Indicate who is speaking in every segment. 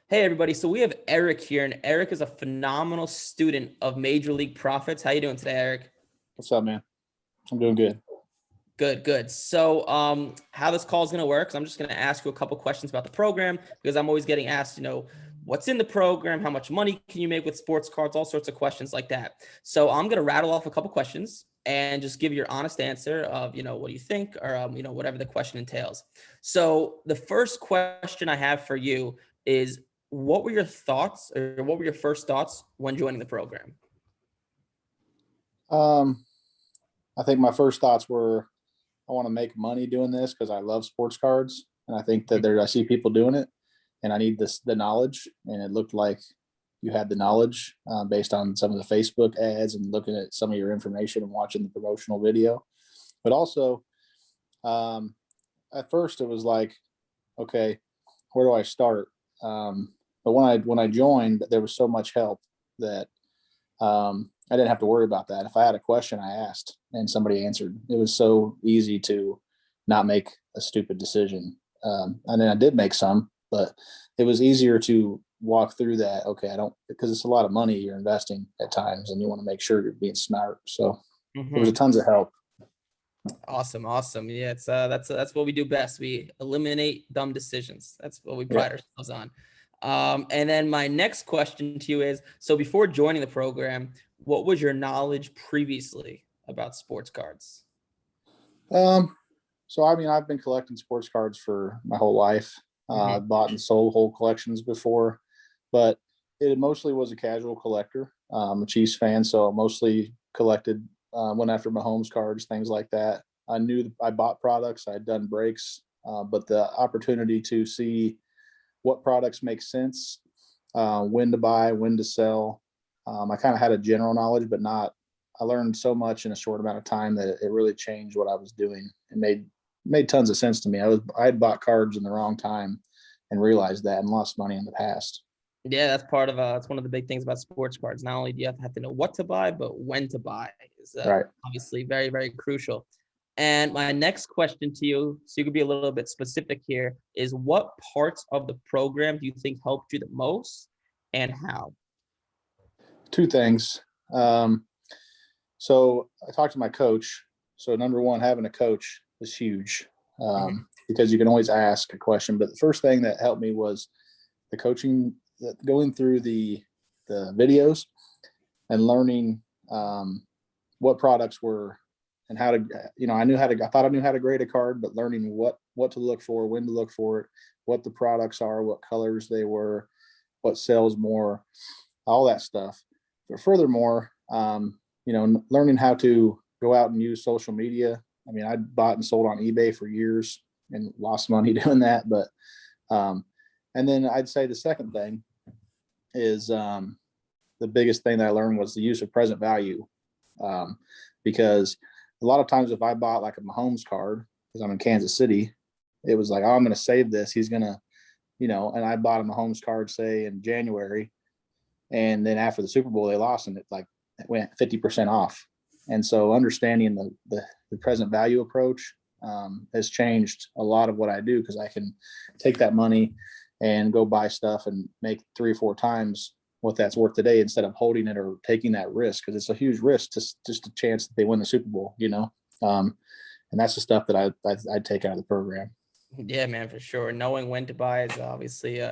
Speaker 1: Hey everybody, so we have Eric here, and Eric is a phenomenal student of Major League Profits. How you doing today, Eric?
Speaker 2: What's up, man? I'm doing good.
Speaker 1: Good, good. So, how this call is going to work is I'm just going to ask you a couple questions about the program because I'm always getting asked, what's in the program, how much money can you make with sports cards, all sorts of questions like that. So I'm going to rattle off a couple questions and just give your honest answer of, what do you think, or whatever the question entails. So the first question I have for you is, what were your thoughts, or what were your first thoughts when joining the program?
Speaker 2: Um, I think my first thoughts were I want to make money doing this because I love sports cards, and I think that I see people doing it, and I need the knowledge. And it looked like you had the knowledge based on some of the Facebook ads and looking at some of your information and watching the promotional video. But also, um, at first it was like, okay, where do I start? But when I joined, there was so much help that I didn't have to worry about that. If I had a question, I asked and somebody answered. It was so easy to not make a stupid decision. And then I did make some, but it was easier to walk through that. Okay, I don't, because it's a lot of money you're investing at times, and you want to make sure you're being smart. So there was a
Speaker 1: Mm-hmm.
Speaker 2: tons of help.
Speaker 1: Awesome, awesome. Yeah, it's that's what we do best. We eliminate dumb decisions. That's what we
Speaker 2: Yeah.
Speaker 1: pride ourselves on. And then my next question to you is: so before joining the program, what was your knowledge previously about sports cards?
Speaker 2: So I mean, I've been collecting sports cards for my whole life.
Speaker 1: Hmm.
Speaker 2: I've bought and sold whole collections before, but it mostly was a casual collector. I'm a Chiefs fan, so I mostly collected, went after Mahomes cards, things like that. I knew I bought products, I had done breaks, but the opportunity to see what products make sense, when to buy, when to sell. I kind of had a general knowledge, but not. I learned so much in a short amount of time that it really changed what I was doing. It made tons of sense to me. I had bought cards in the wrong time and realized that and lost money in the past.
Speaker 1: Yeah, that's part of that's one of the big things about sports cards. Not only do you have to know what to buy, but when to buy is
Speaker 2: Right.
Speaker 1: obviously very, very crucial. And my next question to you, so you could be a little bit specific here, is what parts of the program do you think helped you the most, and how?
Speaker 2: Two things. Um, so I talked to my coach. So number one, having a coach is huge,
Speaker 1: Mhm.
Speaker 2: because you can always ask a question. But the first thing that helped me was the coaching, going through the videos and learning, what products were and how to, I thought I knew how to grade a card, but learning what to look for, when to look for it, what the products are, what colors they were, what sells more, all that stuff. But furthermore, learning how to go out and use social media. I mean, I bought and sold on eBay for years and lost money doing that. But and then I'd say the second thing is, the biggest thing that I learned was the use of present value, um, because a lot of times if I bought like a Mahomes card because I'm in Kansas City, it was like, oh, I'm going to save this. He's going to, and I bought a Mahomes card, say in January, and then after the Super Bowl, they lost and it went 50% off. And so understanding the present value approach, has changed a lot of what I do because I can take that money and go buy stuff and make 3 or 4 times what that's worth today instead of holding it or taking that risk, because it's a huge risk, just a chance that they win the Super Bowl. And that's the stuff that I'd take out of the program.
Speaker 1: Yeah, man, for sure. Knowing when to buy is obviously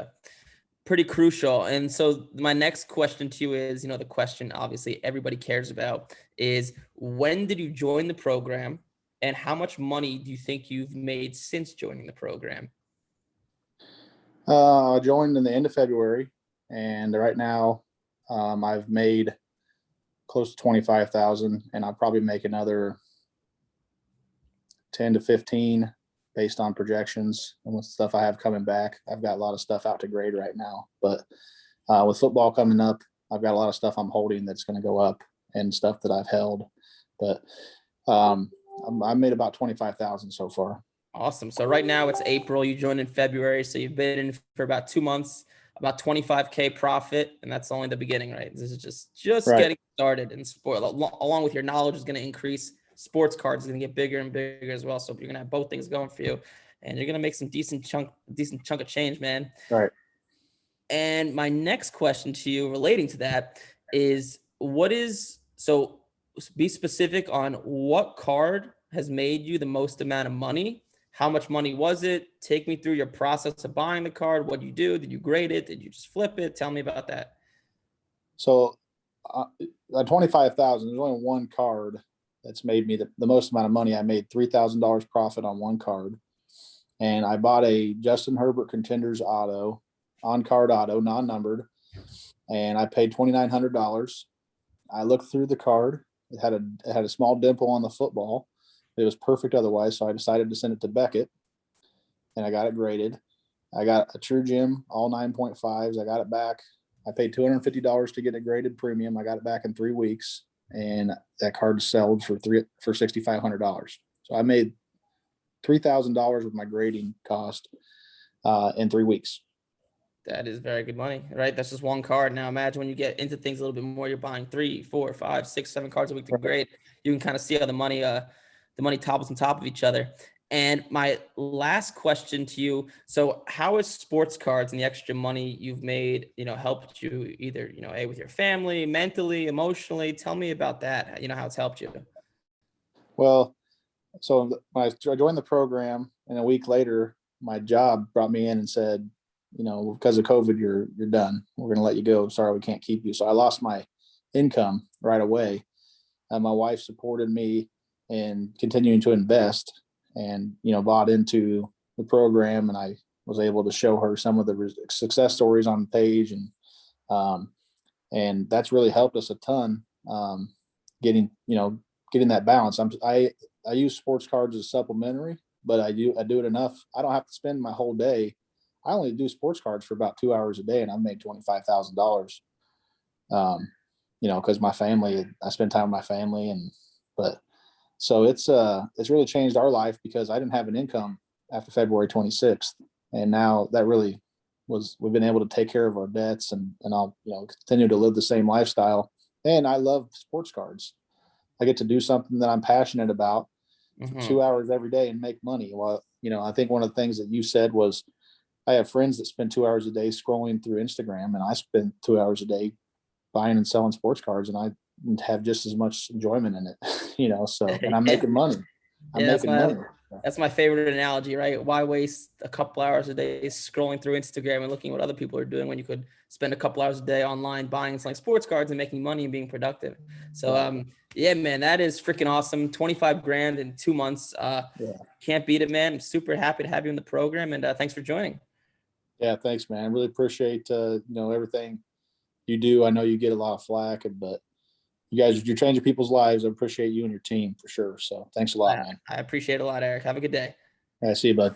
Speaker 1: pretty crucial. And so my next question to you is, the question obviously everybody cares about is, when did you join the program, and how much money do you think you've made since joining the program?
Speaker 2: I joined in the end of February, and right now, I've made close to 25,000, and I'll probably make another 10 to 15 based on projections and with stuff I have coming back. I've got a lot of stuff out to grade right now, but with football coming up, I've got a lot of stuff I'm holding that's going to go up and stuff that I've held. But um, I made about 25,000 so far.
Speaker 1: Awesome. So right now it's April. You joined in February, so you've been in for about 2 months, about 25K profit, and that's only the beginning, right? This is just
Speaker 2: Right.
Speaker 1: getting started. And sport, along with your knowledge, is going to increase. Sports cards is going to get bigger and bigger as well. So you're going to have both things going for you, and you're going to make some decent chunk of change, man.
Speaker 2: Right.
Speaker 1: And my next question to you relating to that is be specific on what card has made you the most amount of money. How much money was it? Take me through your process of buying the card. What do you do? Did you grade it? Did you just flip it? Tell me about that.
Speaker 2: So at 25,000, there's only one card that's made me the most amount of money. I made $3,000 profit on one card, and I bought a Justin Herbert Contenders auto, on card auto, non-numbered, and I paid $2,900. I looked through the card. It had a small dimple on the football. It was perfect otherwise, so I decided to send it to Beckett, and I got it graded. I got a True Gem, all 9.5s. I got it back. I paid $250 to get it graded premium. I got it back in 3 weeks, and that card sold for $6,500. So I made $3,000 with my grading cost in 3 weeks.
Speaker 1: That is very good money, right? That's just one card. Now imagine when you get into things a little bit more, you're buying 3, 4, 5, 6, 7 cards a week to grade. You can kind of see how the money topples on top of each other. And my last question to you, so how has sports cards and the extra money you've made, helped you either, with your family, mentally, emotionally? Tell me about that, how it's helped you.
Speaker 2: Well, so when I joined the program, and a week later, my job brought me in and said, because of COVID, you're done. We're going to let you go. Sorry, we can't keep you. So I lost my income right away. My wife supported me in continuing to invest, and bought into the program, and I was able to show her some of the success stories on the page, and that's really helped us a ton, getting that balance. I use sports cards as supplementary, but I do it enough. I don't have to spend my whole day. I only do sports cards for about 2 hours a day, and I've made $25,000. Because my family, I spend time with my family, so it's really changed our life, because I didn't have an income after February 26th. And now that really we've been able to take care of our debts, and I'll, continue to live the same lifestyle. And I love sports cards. I get to do something that I'm passionate about for 2 hours every day and make money. Well, I think one of the things that you said was, I have friends that spend 2 hours a day scrolling through Instagram, and I spend 2 hours a day buying and selling sports cards, and I have just as much enjoyment in it, so, and I'm making money.
Speaker 1: That's my favorite analogy, right? Why waste a couple hours a day scrolling through Instagram and looking at what other people are doing when you could spend a couple hours a day online buying and selling sports cards and making money and being productive? So, yeah, man, that is freaking awesome. 25 grand in 2 months. Can't beat it, man. I'm super happy to have you in the program, and thanks for joining.
Speaker 2: Yeah, thanks, man. I really appreciate, everything you do. I know you get a lot of flack, but you're changing people's lives. I appreciate you and your team for sure. So thanks a lot, man.
Speaker 1: I appreciate it a lot, Eric. Have a good day.
Speaker 2: All right, see you, bud.